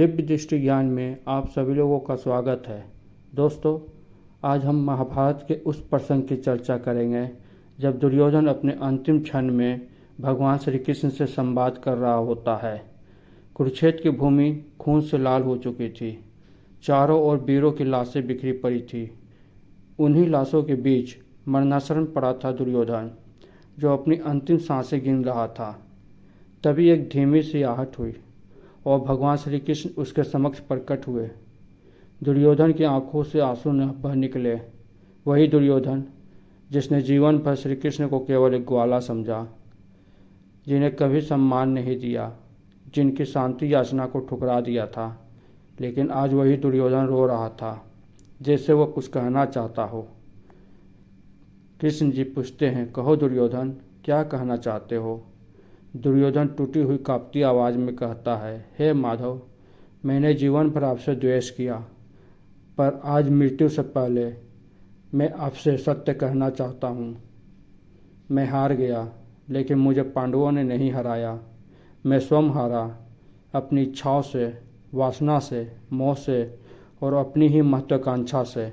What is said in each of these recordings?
दिव्य दृष्टि ज्ञान में आप सभी लोगों का स्वागत है। दोस्तों, आज हम महाभारत के उस प्रसंग की चर्चा करेंगे जब दुर्योधन अपने अंतिम क्षण में भगवान श्री कृष्ण से संवाद कर रहा होता है। कुरुक्षेत्र की भूमि खून से लाल हो चुकी थी। चारों ओर वीरों की लाशें बिखरी पड़ी थी। उन्हीं लाशों के बीच मरणासन्न पड़ा था दुर्योधन, जो अपनी अंतिम सांसें गिन रहा था। तभी एक धीमी सी आहट हुई और भगवान श्री कृष्ण उसके समक्ष प्रकट हुए। दुर्योधन की आंखों से आंसू न बह निकले। वही दुर्योधन जिसने जीवन भर श्री कृष्ण को केवल एक ग्वाला समझा, जिन्हें कभी सम्मान नहीं दिया, जिनकी शांति याचना को ठुकरा दिया था। लेकिन आज वही दुर्योधन रो रहा था, जैसे वह कुछ कहना चाहता हो। कृष्ण जी पूछते हैं, कहो दुर्योधन, क्या कहना चाहते हो? दुर्योधन टूटी हुई कांपती आवाज़ में कहता है, हे माधव, मैंने जीवन भर आपसे द्वेष किया, पर आज मृत्यु से पहले मैं आपसे सत्य कहना चाहता हूँ। मैं हार गया, लेकिन मुझे पांडवों ने नहीं हराया। मैं स्वयं हारा, अपनी इच्छाओं से, वासना से, मोह से और अपनी ही महत्वाकांक्षा से।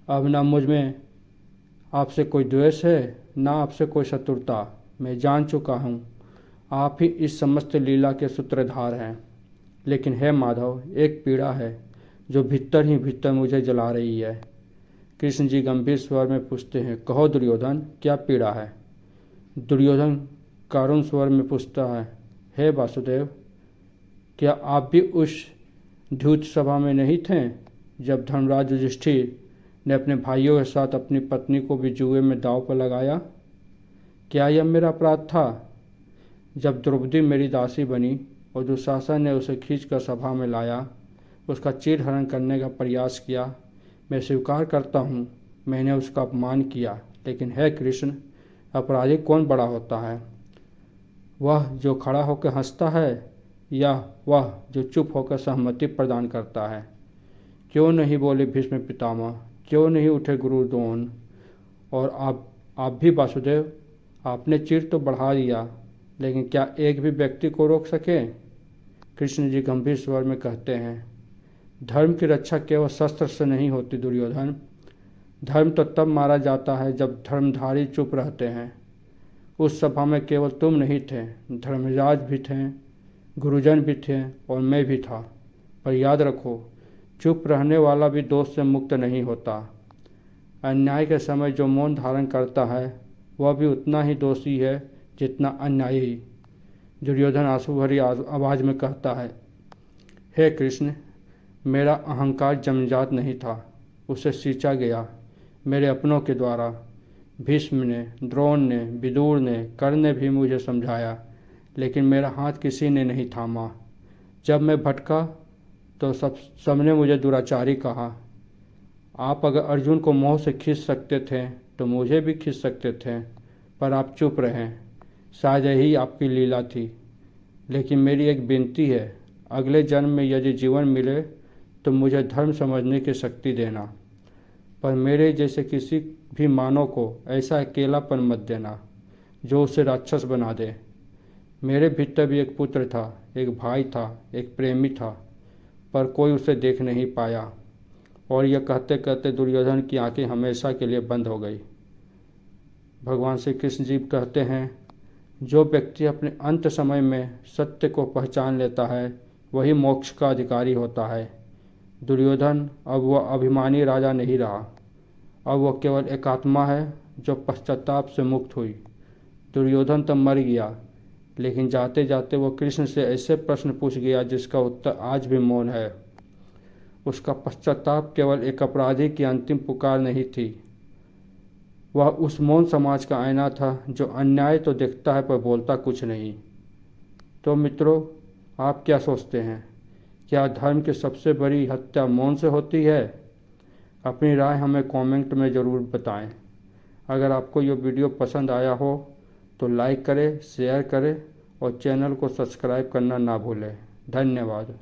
अब न मुझ में आपसे कोई द्वेष है, न आपसे कोई शत्रुता। मैं जान चुका हूँ आप ही इस समस्त लीला के सूत्रधार हैं। लेकिन हे माधव, एक पीड़ा है जो भीतर ही भीतर मुझे जला रही है। कृष्ण जी गंभीर स्वर में पूछते हैं, कहो दुर्योधन, क्या पीड़ा है? दुर्योधन करुण स्वर में पूछता है, हे वासुदेव, क्या आप भी उस द्यूत सभा में नहीं थे जब धर्मराज युधिष्ठिर ने अपने भाइयों के साथ अपनी पत्नी को भी जुए में दांव पर लगाया? क्या यह मेरा अपराध था? जब द्रौपदी मेरी दासी बनी और दुशासन ने उसे खींचकर सभा में लाया, उसका चीरहरण करने का प्रयास किया, मैं स्वीकार करता हूँ मैंने उसका अपमान किया। लेकिन हे कृष्ण, अपराधी कौन बड़ा होता है? वह जो खड़ा होकर हंसता है या वह जो चुप होकर सहमति प्रदान करता है? क्यों नहीं बोले भीष्म पितामह? क्यों नहीं उठे गुरु द्रोण? और आप भी वासुदेव, आपने चीर तो बढ़ा दिया, लेकिन क्या एक भी व्यक्ति को रोक सके? कृष्ण जी गंभीर स्वर में कहते हैं, धर्म की रक्षा केवल शस्त्र से नहीं होती दुर्योधन। धर्म तो तब मारा जाता है जब धर्मधारी चुप रहते हैं। उस सभा में केवल तुम नहीं थे, धर्मराज भी थे, गुरुजन भी थे और मैं भी था। पर याद रखो, चुप रहने वाला भी दोष से मुक्त नहीं होता। अन्याय के समय जो मौन धारण करता है वह भी उतना ही दोषी है जितना अन्यायी। दुर्योधन आंसू भरी आवाज़ में कहता है, हे कृष्ण, मेरा अहंकार जन्मजात नहीं था, उसे सींचा गया मेरे अपनों के द्वारा। भीष्म ने, द्रोण ने, विदुर ने, कर्ण ने भी मुझे समझाया, लेकिन मेरा हाथ किसी ने नहीं थामा। जब मैं भटका तो सबने मुझे दुराचारी कहा। आप अगर अर्जुन को मोह से खींच सकते थे तो मुझे भी खींच सकते थे, पर आप चुप रहें। शायद यही आपकी लीला थी। लेकिन मेरी एक विनती है, अगले जन्म में यदि जीवन मिले तो मुझे धर्म समझने की शक्ति देना, पर मेरे जैसे किसी भी मानव को ऐसा अकेलापन मत देना जो उसे राक्षस बना दे। मेरे भीतर भी एक पुत्र था, एक भाई था, एक प्रेमी था, पर कोई उसे देख नहीं पाया। और यह कहते कहते दुर्योधन की आंखें हमेशा के लिए बंद हो गई। भगवान श्री कृष्ण जी कहते हैं, जो व्यक्ति अपने अंत समय में सत्य को पहचान लेता है वही मोक्ष का अधिकारी होता है। दुर्योधन अब वह अभिमानी राजा नहीं रहा, अब वह केवल एक आत्मा है जो पश्चाताप से मुक्त हुई। दुर्योधन तो मर गया, लेकिन जाते जाते वह कृष्ण से ऐसे प्रश्न पूछ गया जिसका उत्तर आज भी मौन है। उसका पश्चाताप केवल एक अपराधी की अंतिम पुकार नहीं थी, वह उस मौन समाज का आईना था जो अन्याय तो देखता है पर बोलता कुछ नहीं। तो मित्रों, आप क्या सोचते हैं? क्या धर्म की सबसे बड़ी हत्या मौन से होती है? अपनी राय हमें कमेंट में ज़रूर बताएं। अगर आपको ये वीडियो पसंद आया हो तो लाइक करें, शेयर करें और चैनल को सब्सक्राइब करना ना भूलें। धन्यवाद।